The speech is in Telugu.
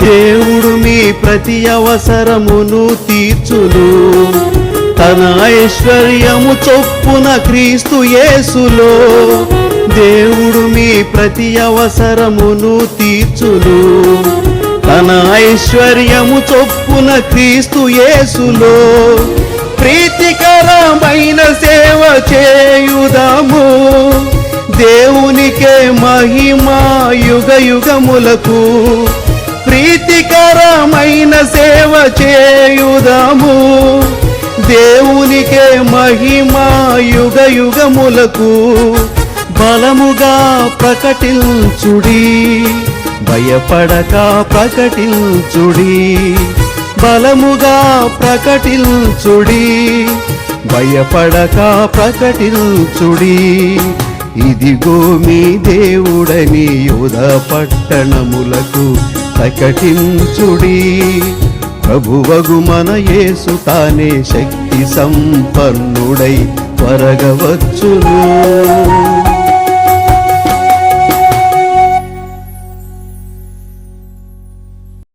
దేవుడు మీ ప్రతి అవసరమును తీర్చును, తన ఐశ్వర్యము చొప్పున క్రీస్తు యేసులో. దేవుడు మీ ప్రతి అవసరమును తీర్చును, తన ఐశ్వర్యము చొప్పున క్రీస్తు యేసులో. ప్రీతికరమైన సేవ చేయుదాము, దేవునికే మహిమా యుగ యుగములకు. ప్రీతికరమైన సేవ చేయుదాము, దేవునికే మహిమా యుగ యుగములకు. బలముగా ప్రకటించుడి, భయపడక ప్రకటించుడి. బలముగా ప్రకటించుడి, భయపడక ప్రకటించుడి. ఇదిగో మీ దేవుడని యూదా పట్టణములకు ప్రకటించుడి. ప్రభువగు మన యేసు తానే శక్తి సంపన్నుడై త్వరగా వచ్చును.